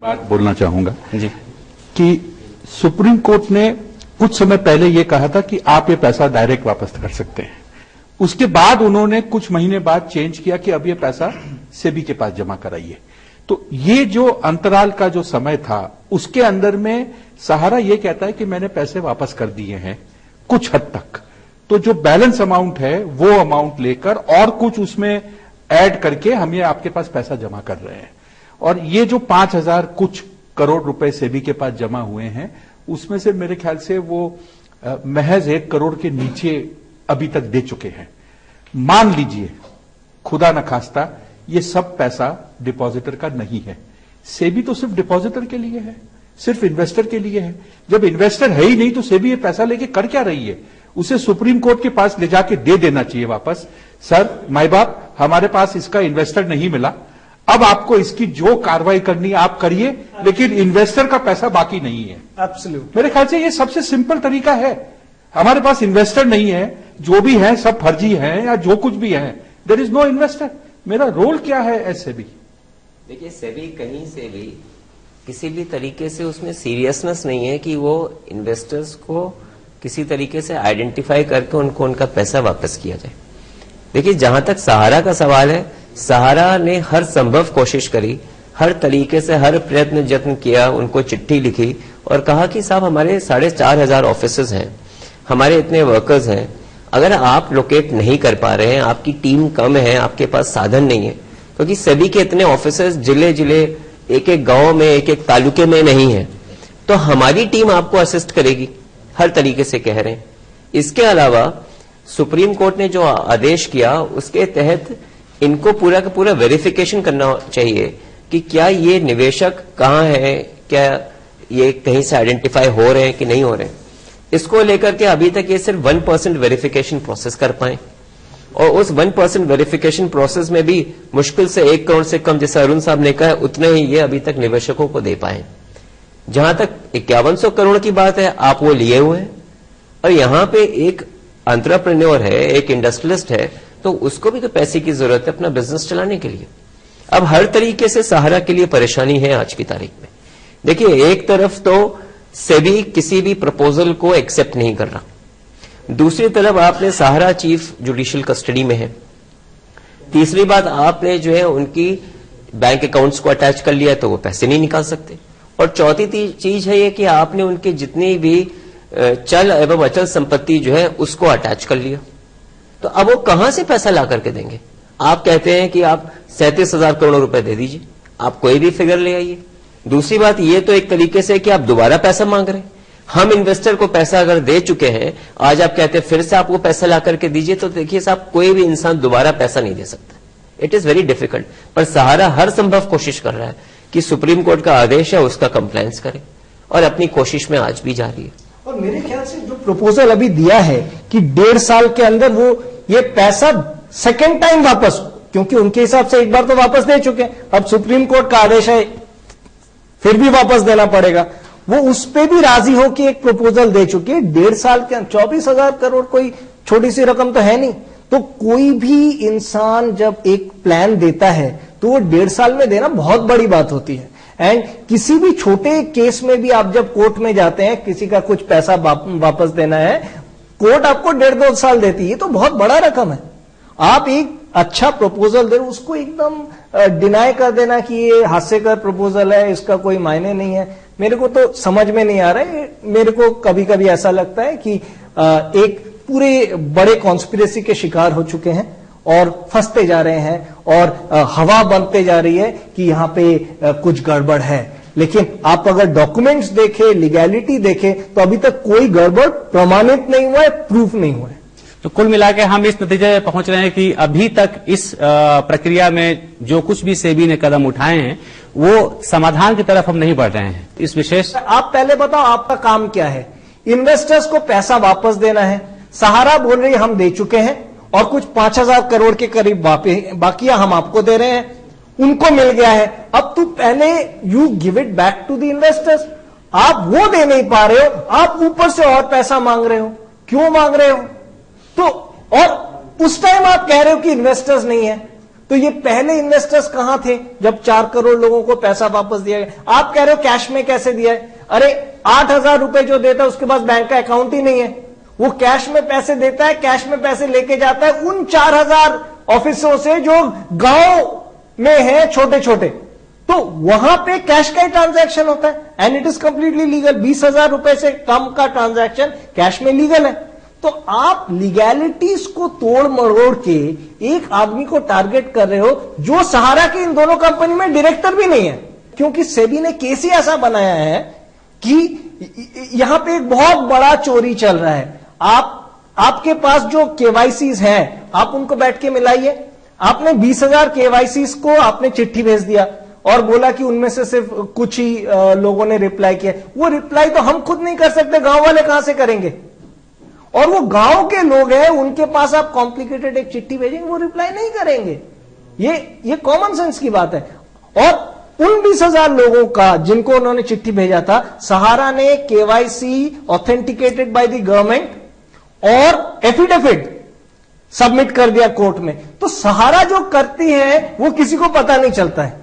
बात बोलना चाहूंगा जी कि सुप्रीम कोर्ट ने कुछ समय पहले ये कहा था कि आप ये पैसा डायरेक्ट वापस कर सकते हैं। उसके बाद उन्होंने कुछ महीने बाद चेंज किया कि अब ये पैसा सेबी के पास जमा कराइए। तो ये जो अंतराल का जो समय था उसके अंदर में सहारा ये कहता है कि मैंने पैसे वापस कर दिए हैं कुछ हद तक, तो जो बैलेंस अमाउंट है वो अमाउंट लेकर और कुछ उसमें ऐड करके हम ये आपके पास पैसा जमा कर रहे हैं। और ये जो 5,000 कुछ करोड़ रुपए सेबी के पास जमा हुए हैं उसमें से मेरे ख्याल से वो महज 1 करोड़ के नीचे अभी तक दे चुके हैं। मान लीजिए खुदा न खास्ता ये सब पैसा डिपॉजिटर का नहीं है, सेबी तो सिर्फ डिपॉजिटर के लिए है, सिर्फ इन्वेस्टर के लिए है। जब इन्वेस्टर है ही नहीं तो सेबी ये पैसा लेके कर क्या रही है? उसे सुप्रीम कोर्ट के पास ले जाके दे देना चाहिए वापस। सर माई बाप, हमारे पास इसका इन्वेस्टर नहीं मिला, अब आपको इसकी जो कार्रवाई करनी है आप करिए, लेकिन इन्वेस्टर का पैसा बाकी नहीं है। एब्सोल्यूट। मेरे ख्याल से ये सबसे सिंपल तरीका है। हमारे पास इन्वेस्टर नहीं है, जो भी है सब फर्जी है या जो कुछ भी है, देयर इज नो इन्वेस्टर। मेरा रोल क्या है एज सेबी? देखिए, सेबी कहीं से भी किसी भी तरीके से उसमें सीरियसनेस नहीं है कि वो इन्वेस्टर्स को किसी तरीके से आइडेंटिफाई करके उनको उनका पैसा वापस किया जाए। देखिए, जहां तक सहारा का सवाल है, सहारा ने हर संभव कोशिश करी, हर तरीके से हर प्रयत्न जत्न किया, उनको चिट्ठी लिखी और कहा कि साहब हमारे 4,500 ऑफिसेज हैं, हमारे इतने वर्कर्स हैं, अगर आप लोकेट नहीं कर पा रहे हैं, आपकी टीम कम है, आपके पास साधन नहीं है, क्योंकि सभी के इतने ऑफिसेज जिले जिले एक एक गांव में एक एक तालुके में नहीं है, तो हमारी टीम आपको असिस्ट करेगी, हर तरीके से कह रहे हैं। इसके अलावा सुप्रीम कोर्ट ने जो आदेश किया उसके तहत इनको पूरा का पूरा वेरिफिकेशन करना चाहिए कि क्या ये निवेशक कहाँ है, क्या ये कहीं से आइडेंटिफाई हो रहे हैं कि नहीं हो रहे हैं। इसको लेकर के अभी तक ये सिर्फ 1% वेरिफिकेशन प्रोसेस कर पाए और उस 1% वेरिफिकेशन प्रोसेस में भी मुश्किल से 1 करोड़ से कम, जैसे अरुण साहब ने कहा, उतने ही ये अभी तक निवेशकों को दे पाए। जहां तक 5100 करोड़ की बात है, आप वो लिए हुए हैं और यहां पे एक एंटरप्रेन्योर है, एक इंडस्ट्रियलिस्ट है, तो उसको भी तो पैसे की जरूरत है अपना बिजनेस चलाने के लिए। अब हर तरीके से सहारा के लिए परेशानी है आज की तारीख में। देखिए, एक तरफ तो सेबी किसी भी प्रपोजल को एक्सेप्ट नहीं कर रहा, दूसरी तरफ आपने सहारा चीफ जुडिशियल कस्टडी में है, तीसरी बात आपने जो है उनकी बैंक अकाउंट्स को अटैच कर लिया तो वो पैसे नहीं निकाल सकते, और चौथी चीज है ये कि आपने उनकी जितनी भी चल एवं अचल संपत्ति जो है उसको अटैच कर लिया। तो अब वो कहां से पैसा ला करके देंगे? आप कहते हैं कि आप 37,000 करोड़ रुपए दे दीजिए, आप कोई भी फिगर ले आइए। दूसरी बात ये तो एक तरीके से कि आप दोबारा पैसा मांग रहे हैं। हम इन्वेस्टर को पैसा अगर दे चुके हैं, आज आप कहते हैं फिर से आपको पैसा ला करके दीजिए, तो देखिए साहब, कोई भी इंसान दोबारा पैसा नहीं दे सकता। It is very difficult. पर सहारा हर संभव कोशिश कर रहा है कि सुप्रीम कोर्ट का आदेश है उसका कंप्लायंस करे और अपनी कोशिश में आज भी जा रही है। और मेरे ख्याल से जो प्रपोजल अभी दिया है कि 1.5 साल के अंदर वो ये पैसा सेकेंड टाइम वापस, क्योंकि उनके हिसाब से एक बार तो वापस दे चुके हैं, अब सुप्रीम कोर्ट का आदेश है फिर भी वापस देना पड़ेगा, वो उस पे भी राजी हो कि एक प्रपोजल दे चुके हैं। 1.5 साल के 24,000 करोड़ कोई छोटी सी रकम तो है नहीं। तो कोई भी इंसान जब एक प्लान देता है तो वो 1.5 साल में देना बहुत बड़ी बात होती है। एंड किसी भी छोटे केस में भी आप जब कोर्ट में जाते हैं, किसी का कुछ पैसा वापस देना है, कोर्ट आपको 1.5-2 साल देती है, ये तो बहुत बड़ा रकम है। आप एक अच्छा प्रपोजल दे, उसको एकदम डिनाई कर देना कि ये हास्यकर प्रपोजल है, इसका कोई मायने नहीं है, मेरे को तो समझ में नहीं आ रहा है। मेरे को कभी कभी ऐसा लगता है कि एक पूरे बड़े कॉन्स्पिरेसी के शिकार हो चुके हैं और फंसते जा रहे हैं और हवा बनते जा रही है कि यहां पे कुछ गड़बड़ है। लेकिन आप अगर डॉक्यूमेंट्स देखें, लीगैलिटी देखें, तो अभी तक कोई गड़बड़ प्रमाणित नहीं हुआ है, प्रूफ नहीं हुआ है। तो कुल मिलाकर हम इस नतीजे पे पहुंच रहे हैं कि अभी तक इस प्रक्रिया में जो कुछ भी सेबी ने कदम उठाए हैं वो समाधान की तरफ हम नहीं बढ़ रहे हैं। इस विशेष आप पहले बताओ आपका काम क्या है? इन्वेस्टर्स को पैसा वापस देना है। सहारा बोल रही है हम दे चुके हैं और कुछ 5,000 करोड़ के करीब बाकी हम आपको दे रहे हैं, उनको मिल गया है। अब तो पहले you give it back to the investors. आप वो दे नहीं पा रहे हो, आप ऊपर से और पैसा मांग रहे हो, क्यों मांग रहे हो? तो और उस टाइम आप कह रहे हो कि इन्वेस्टर्स नहीं है, तो ये पहले इन्वेस्टर्स कहां थे जब 4 करोड़ लोगों को पैसा वापस दिया गया? आप कह रहे हो कैश में कैसे दिया है? अरे 8,000 रुपए जो देता है उसके पास बैंक का अकाउंट ही नहीं है, वो कैश में पैसे देता है, कैश में पैसे लेके जाता है उन 4,000 ऑफिसों से जो गांव में है छोटे छोटे, तो वहां पे कैश का ही ट्रांजैक्शन होता है and it is completely legal. 20,000 रुपए से कम का ट्रांजैक्शन कैश में लीगल है। तो आप लीगैलिटीज को तोड़ मरोड़ के एक आदमी को टारगेट कर रहे हो जो सहारा की इन दोनों कंपनी में डायरेक्टर भी नहीं है, क्योंकि सेबी ने केस ही ऐसा बनाया है कि यहां पे एक बहुत बड़ा चोरी चल रहा है। आपके पास जो केवाईसीज हैं आप उनको बैठ के मिलाइए। आपने 20,000 केवाईसीज को आपने चिट्ठी भेज दिया और बोला कि उनमें से सिर्फ कुछ ही लोगों ने रिप्लाई किया। वो रिप्लाई तो हम खुद नहीं कर सकते, गांव वाले कहां से करेंगे? और वो गांव के लोग हैं, उनके पास आप कॉम्प्लिकेटेड एक चिट्ठी भेजेंगे, वो रिप्लाई नहीं करेंगे। ये कॉमन सेंस की बात है। और उन 20,000 लोगों का जिनको उन्होंने चिट्ठी भेजा था, सहारा ने KYC authenticated by the government और एफिडेविट सबमिट कर दिया कोर्ट में। तो सहारा जो करती है वो किसी को पता नहीं चलता है।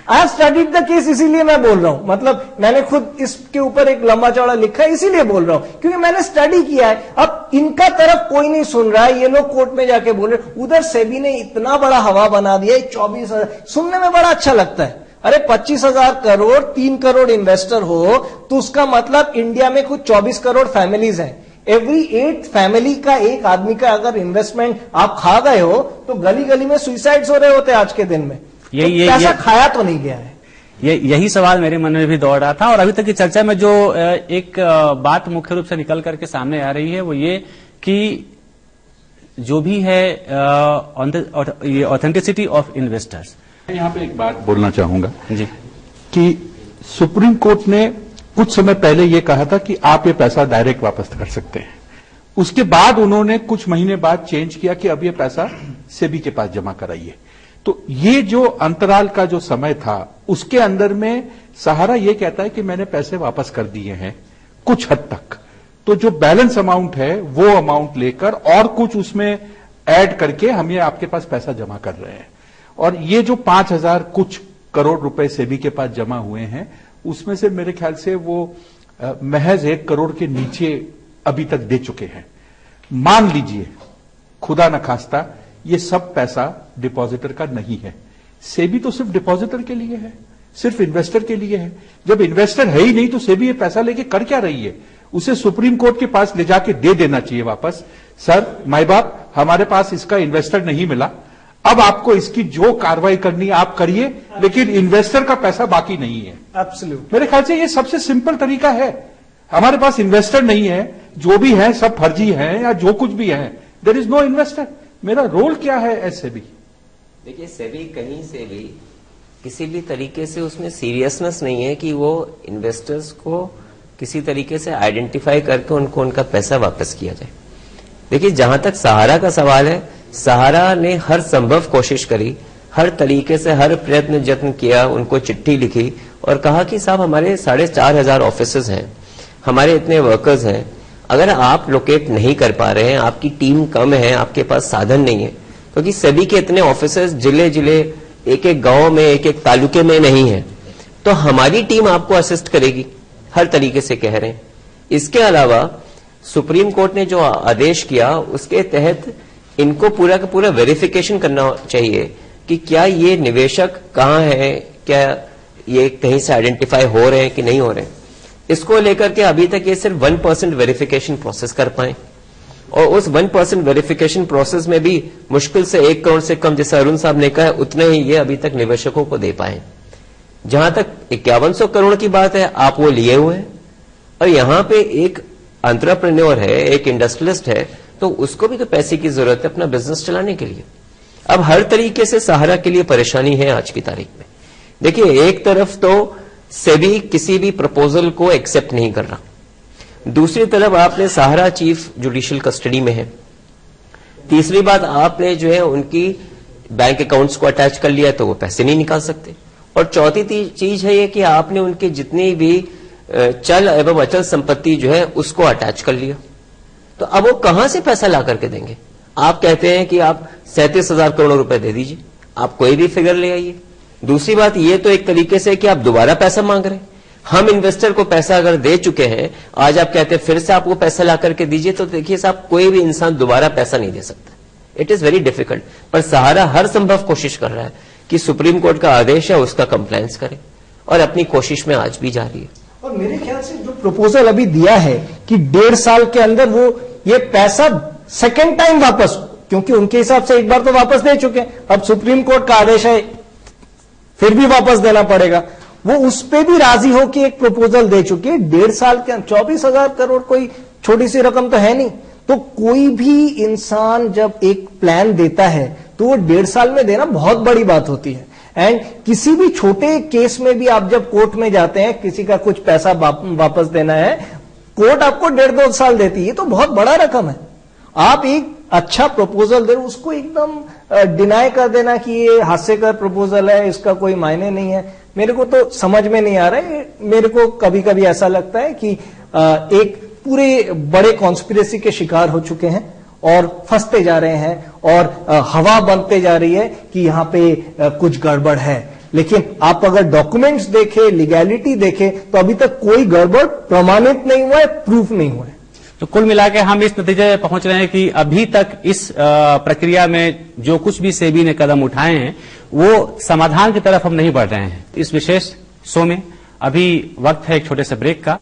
I have studied the case, इसीलिए मैं बोल रहा हूं, मतलब मैंने खुद इसके ऊपर एक लंबा चौड़ा लिखा है, इसीलिए बोल रहा हूं क्योंकि मैंने स्टडी किया है। अब इनका तरफ कोई नहीं सुन रहा है, ये लोग कोर्ट में जाके बोल रहे। उधर सेबी ने इतना बड़ा हवा बना दिया, 24,000 सुनने में बड़ा अच्छा लगता है। अरे 25,000 करोड़, 3 करोड़ इन्वेस्टर हो तो उसका मतलब इंडिया में कुछ 24 करोड़ फैमिलीज हैं। एवरी 8 फैमिली का, एक आदमी का अगर इन्वेस्टमेंट आप खा गए हो तो गली गली में सुइसाइड्स हो रहे होते आज के दिन में। पैसा खाया तो नहीं गया है। यही सवाल मेरे मन में भी दौड़ रहा था। और अभी तक की चर्चा में जो एक बात मुख्य रूप से निकल करके सामने आ रही है वो ये कि जो भी है ऑथेंटिसिटी ऑफ इन्वेस्टर्स। मैं यहाँ पे एक बात बोलना चाहूंगा जी कि सुप्रीम कोर्ट ने कुछ समय पहले ये कहा था कि आप ये पैसा डायरेक्ट वापस कर सकते हैं। उसके बाद उन्होंने कुछ महीने बाद चेंज किया कि अब ये पैसा सेबी के पास जमा कराइए। तो ये जो अंतराल का जो समय था उसके अंदर में सहारा ये कहता है कि मैंने पैसे वापस कर दिए हैं कुछ हद तक, तो जो बैलेंस अमाउंट है वो अमाउंट लेकर और कुछ उसमें ऐड करके हम ये आपके पास पैसा जमा कर रहे हैं। और ये जो 5,000 कुछ करोड़ रुपए सेबी के पास जमा हुए हैं उसमें से मेरे ख्याल से वो महज 1 करोड़ के नीचे अभी तक दे चुके हैं। मान लीजिए खुदा न खास्ता ये सब पैसा डिपॉजिटर का नहीं है, सेबी तो सिर्फ डिपॉजिटर के लिए है, सिर्फ इन्वेस्टर के लिए है। जब इन्वेस्टर है ही नहीं तो सेबी ये पैसा लेके कर क्या रही है? उसे सुप्रीम कोर्ट के पास ले जाके दे देना चाहिए वापस। सर माई बाप, हमारे पास इसका इन्वेस्टर नहीं मिला, अब आपको इसकी जो कार्रवाई करनी है आप करिए, लेकिन इन्वेस्टर का पैसा बाकी नहीं है। एब्सोल्यूट। मेरे ख्याल से ये सबसे सिंपल तरीका है। हमारे पास इन्वेस्टर नहीं है, जो भी है सब फर्जी है या जो कुछ भी है, देयर इज नो इन्वेस्टर। मेरा रोल क्या है एज सेबी? देखिए, सेबी कहीं से भी किसी भी तरीके से उसमें सीरियसनेस नहीं है कि वो इन्वेस्टर्स को किसी तरीके से आइडेंटिफाई करके उनको उनका पैसा वापस किया जाए। देखिए, जहां तक सहारा का सवाल है, सहारा ने हर संभव कोशिश करी, हर तरीके से हर प्रयत्न जत्न किया, उनको चिट्ठी लिखी और कहा कि साहब हमारे 4,500 ऑफिसेज हैं, हमारे इतने वर्कर्स हैं, अगर आप लोकेट नहीं कर पा रहे हैं, आपकी टीम कम है, आपके पास साधन नहीं है, क्योंकि सभी के इतने ऑफिसेज जिले जिले एक एक गांव में एक एक तालुके में नहीं है, तो हमारी टीम आपको असिस्ट करेगी, हर तरीके से कह रहे हैं। इसके अलावा सुप्रीम कोर्ट ने जो आदेश किया उसके तहत इनको पूरा का पूरा वेरिफिकेशन करना चाहिए कि क्या ये निवेशक कहाँ है, क्या ये कहीं से आइडेंटिफाई हो रहे हैं कि नहीं हो रहे हैं। इसको लेकर के अभी तक ये सिर्फ 1% वेरिफिकेशन प्रोसेस कर पाए और उस 1% वेरिफिकेशन प्रोसेस में भी मुश्किल से 1 करोड़ से कम, जैसा अरुण साहब ने कहा, उतने ही ये अभी तक निवेशकों को दे पाए। जहां तक 5100 करोड़ की बात है, आप वो लिए हुए हैं और यहां पे एक एंटरप्रेन्योर है, एक इंडस्ट्रियलिस्ट है, तो उसको भी तो पैसे की जरूरत है अपना बिजनेस चलाने के लिए। अब हर तरीके से सहारा के लिए परेशानी है आज की तारीख में। देखिए, एक तरफ तो सेबी किसी भी प्रपोजल को एक्सेप्ट नहीं कर रहा, दूसरी तरफ आपने सहारा चीफ जुडिशियल कस्टडी में है, तीसरी बात आपने जो है उनकी बैंक अकाउंट्स को अटैच कर लिया तो वो पैसे नहीं निकाल सकते, और चौथी चीज है ये कि आपने उनकी जितनी भी चल एवं अचल संपत्ति जो है उसको अटैच कर लिया। तो अब वो कहां से पैसा ला करके देंगे? आप कहते हैं कि आप 37,000 करोड़ रुपए दे दीजिए, आप कोई भी फिगर ले आइए। दूसरी बात, ये तो एक तरीके से कि आप दोबारा पैसा मांग रहे हैं। हम इन्वेस्टर को पैसा अगर दे चुके हैं, आज आप कहते हैं फिर से आपको पैसा ला करके दीजिए, तो देखिए साहब, कोई भी इंसान दोबारा पैसा नहीं दे सकता। It is very difficult. पर सहारा हर संभव कोशिश कर रहा है कि सुप्रीम कोर्ट का आदेश है उसका कंप्लायंस करे, और अपनी कोशिश में आज भी जा रही है। और मेरे ख्याल से जो प्रपोजल अभी दिया है कि 1.5 साल के अंदर वो ये पैसा सेकेंड टाइम वापस, क्योंकि उनके हिसाब से एक बार तो वापस दे चुके हैं, अब सुप्रीम कोर्ट का आदेश है फिर भी वापस देना पड़ेगा, वो उस पे भी राजी हो कि एक प्रपोजल दे चुके हैं। 1.5 साल के 24,000 करोड़ कोई छोटी सी रकम तो है नहीं। तो कोई भी इंसान जब एक प्लान देता है तो वो 1.5 साल में देना बहुत बड़ी बात होती है। एंड किसी भी छोटे केस में भी आप जब कोर्ट में जाते हैं, किसी का कुछ पैसा वापस देना है, कोर्ट आपको 1.5-2 साल देती है, ये तो बहुत बड़ा रकम है। आप एक अच्छा प्रपोजल दे, उसको एकदम डिनाई कर देना कि ये हास्यकर प्रपोजल है, इसका कोई मायने नहीं है, मेरे को तो समझ में नहीं आ रहा है। मेरे को कभी कभी ऐसा लगता है कि एक पूरे बड़े कॉन्स्पिरेसी के शिकार हो चुके हैं और फंसते जा रहे हैं, और हवा बनते जा रही है कि यहां पे कुछ गड़बड़ है। लेकिन आप अगर डॉक्यूमेंट्स देखें, लीगैलिटी देखें, तो अभी तक कोई गड़बड़ प्रमाणित नहीं हुआ है, प्रूफ नहीं हुआ है। तो कुल मिलाकर हम इस नतीजे पे पहुंच रहे हैं कि अभी तक इस प्रक्रिया में जो कुछ भी सेबी ने कदम उठाए हैं वो समाधान की तरफ हम नहीं बढ़ रहे हैं। इस विशेष शो में अभी वक्त है एक छोटे से ब्रेक का।